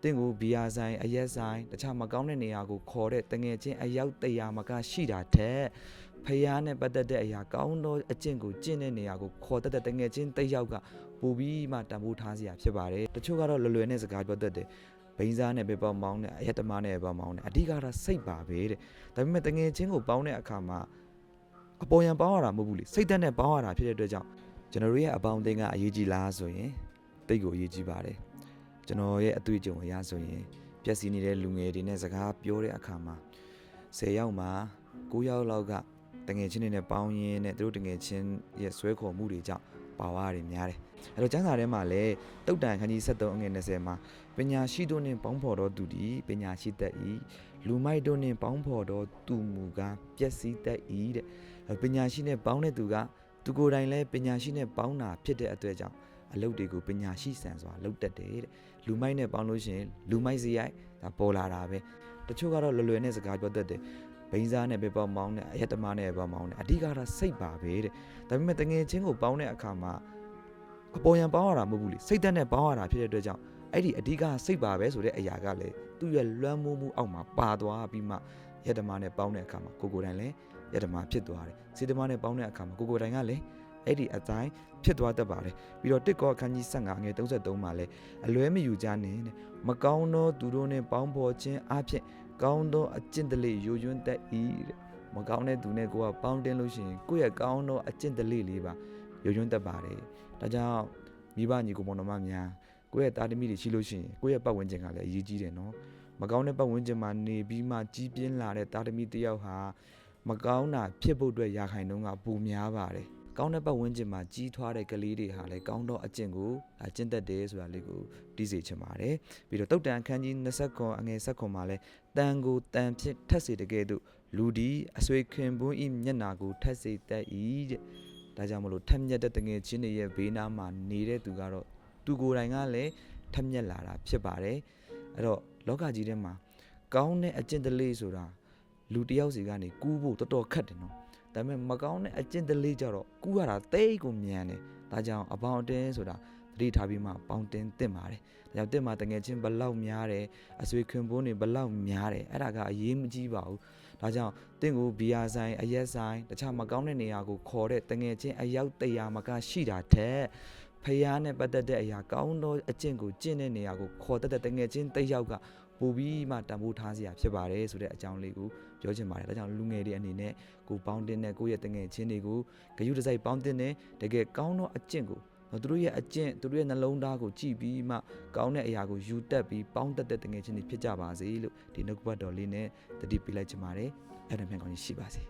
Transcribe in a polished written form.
တင့်ကိုဘီယာဆိုင်အရက်ဆိုင်တခြားမကောင်းတဲ့နေရာကိုခေါ်တဲ့တငယ်ချင်းအယောက်100မကရှိတာတဲ့ဖျားနဲ့ပတ်သက်တဲ့အရာကောင်းသောအကျင့်ကိုကျင့်တဲ့နေရာကိုခေါ်တတ်တဲ့တငယ်ချင်း1ယောက်ကပို့ပြီးမှတန်ဖိုးထားစရာဖြစ်ပါတယ်တချို့ကတော့လွယ်နဲ့စကားပြောတတ်တယ်ဘိန်းစားနဲ့ပဲပေါမောင်းနဲ့အရက်တမနဲ့ပဲပေါမောင်းနဲ့အဓိကတော့စိတ်ပါပဲတဲ့ဒါပေမဲ့တငယ်ချင်းကိုပေါင်းတဲ့အခါမှာအပေါ်ယံပေါင်းရတာမဟုတ်ဘူးလေစိတ်သက်နဲ့ပေါင်းရတာဖြစ်တဲ့အတွက်ကြောင့်ကျွန်တော်တို့ရဲ့အပေါင်းအသင်းကအရေးကြီးလားဆိုရင်တိတ်ကိုအရေးကြီးပါတယ်ကျွန်တော်ရဲ့အတွေ့အကြုံအရဆိုရင်ပျက်စီးနေတဲ့လူငယ်တွေနဲ့စကားပြောတဲ့အခါမှာ10ယောက်မှာ9ယောက်လောက်ကတငယ်ချင်းတွေနဲ့ပေါင်းရင်းနဲ့သူတို့တငယ်ချင်းရဲ့ဆွဲခေါ်မှုတွေကြောင့်ပါဝါတွေများတယ်အဲ့တော့ကျမ်းစာထဲမှာလည်းတုတ်တန်ခန်းကြီး73အငယ်20မှာပညာရှိတို့နှင့်ပေါင်းဖော်တော်သူသည်ပညာရှိတတ်၏လူမိုက်တို့နှင့်ပေါင်းဖော်တော်သူမူကားပျက်စီးတတ်၏တဲ့ပညာရှိနဲ့ပေါင်းတဲ့သူကသူကိုယ်တိုင်လည်းပညာရှိနဲ့ပေါင်းတာဖြစ်တဲ့အတွက်ကြောင့်အလုပ်တွေကိုပညာရှိဆန်စွာလုပ်တတ်တယ်တဲ့လူမိုက်နဲ့ပေါင်းလို့ရှိရင်လူမိုက်စရိုက်ဒါပေါ်လာတာပဲတချို့ကတော့လွယ်နဲ့စကားပြောတတ်တယ်ဘိန်းစားနဲ့ပဲပေါမောင်းနဲ့အရက်တမနဲ့ပဲပေါမောင်းနဲ့အဓိကတော့စိတ်ပါပဲတဲ့ဒါပေမဲ့တငယ်ချင်းကိုပေါင်းတဲ့အခါမှာအပေါ်ယံပေါင်းရတာမဟုတ်ဘူးလေစိတ်သက်နဲ့ပေါင်းရတာဖြစ်တဲ့အတွက်ကြောင့်အဲ့ဒီအဓိကစိတ်ပါပဲဆိုတဲ့အရာကလည်းသူ့ရဲ့လွမ်းမိုးမှုအောက်မှာပါသွားပြီးမှရက်တမနဲ့ပေါင်းတဲ့အခါမှာကိုယ်တိုင်လည်းရက်တမဖြစ်သွားတယ်စေတမနဲ့ပေါင်းတဲ့အခါမှာကိုယ်တိုင်ကလည်းအဲ့ဒီအတိုင်းဖြစ်သွားတတ်ပါတယ်ပြီးတော့တစ်ကောအခန်းကြီး15ငယ်33မှာလည်းအလွဲမယူကြနဲ့မကောင်းသောသူတို့နဲ့ပေါင်းဖော်ခြင်းအဖြစ်ကောင်းသောအကျင့်တလေယိုယွန်းတတ်၏တဲ့မကောင်းတဲ့သူနဲ့ကိုကပေါင်းတင်လို့ရှိရင်ကိုယ့်ရဲ့ကောင်းသောအကျင့်တလေလေးပါယိုယွန်းတတ်ပါတယ်ဒါကြောင့်မိဘညီကိုမောင်နှမများကိုယ့်ရဲ့သားသမီးတွေရှိလို့ရှိရင်ကိုယ့်ရဲ့ပတ်ဝန်းကျင်ကလည်းအရေးကြီးတယ်နော်မကောင်းတဲ့ပတ်ဝန်းကျင်မှာနေပြီးမှကြီးပြင်းလာတဲ့သားသမီးတစ်ယောက်ဟာမကောင်းတာဖြစ်ဖို့အတွက်ရာခိုင်နှုန်းကပိုများပါတယ်ကောင်းတဲ့ပတ်ဝန်းကျင်မှာကြီးထွားတဲ့ကလေးတွေဟာလည်းကောင်းသောအကျင့်ကိုကျင့်တတ်တယ်ဆိုတာလေးကိုသိစေချင်ပါတယ်ပြီးတော့တုတ်တန်အခန်းကြီး29အငယ်7မှာလည်းတန်ကိုတန်ဖြစ်ထက်စေတကယ်တော့လူဒီအဆွေခင်ပွန်းဤမျက်နာကိုထက်စေတတ်၏တဲ့ဒါကြောင့်မလို့ထက်မြက်တဲ့တငယ်ချင်းတွေရဲ့ဘေးနားမှာနေတဲ့သူကတော့သူကိုယ်တိုင်ကလည်းထက်မြက်လာတာဖြစ်ပါတယ်အဲ့တော့လောကကြီးထဲမှာကောင်းတဲ့အကျင့်တလေးဆိုတာလူတယောက်စီကနေကူးဖို့တော်တော်ခက်တယ်နော်ဒါပေမဲ့မကောင်းတဲ့အကျင့်တလေးကြတော့ကူးရတာတိတ်ကိုမြန်တယ်ဒါကြောင့်အပေါင်းအတင်းဆိုတာသတိထားပြီးမှပေါင်းတင်းတင်ပါတယ်ဒါကြောင့်တင်မှာတငယ်ချင်းဘလောက်များတယ်အဆွေခင်ပွန်းတွေဘလောက်များတယ်အဲ့ဒါကအရေးမကြီးပါဘူးဒါကြောင့်တင့်ကိုဘီယာဆိုင်အရက်ဆိုင်တခြားမကောင်းတဲ့နေရာကိုခေါ်တဲ့တငယ်ချင်းအယောက်100မကရှိတာတဲ့ဖျားနဲ့ပတ်သက်တဲ့အရာကောင်းသောအကျင့်ကိုကျင့်တဲ့နေရာကိုခေါ်တတ်တဲ့တငယ်ချင်း1ယောက်ကပို့ပြီးမှတန်ဖိုးထားစရာဖြစ်ပါတယ်ဆိုတဲ့အကြောင်းလေးကိုပြောချင်ပါတယ်ဒါကြောင့်လူငယ်တွေအနေနဲ့ကိုပေါင်းတင်တဲ့ကိုယ့်ရဲ့တငယ်ချင်းတွေကိုဂရုတစိုက်ပေါင်းတင်တဲ့တကယ်ကောင်းသောအကျင့်ကိုသူတို့ရဲ့အကျင့်သူတို့ရဲ့နှလုံးသားကိုကြည့်ပြီးမှကောင်းတဲ့အရာကိုယူတတ်ပြီးပေါင်းတတ်တဲ့တငယ်ချင်းတွေဖြစ်ကြပါစေလို့ဒီနှုတ်ကပတ်တော်လေးနဲ့တတိပေးလိုက်ချင်ပါတယ်အဲ့ဒါမြန်ကောင်းကြီးရှိပါစေ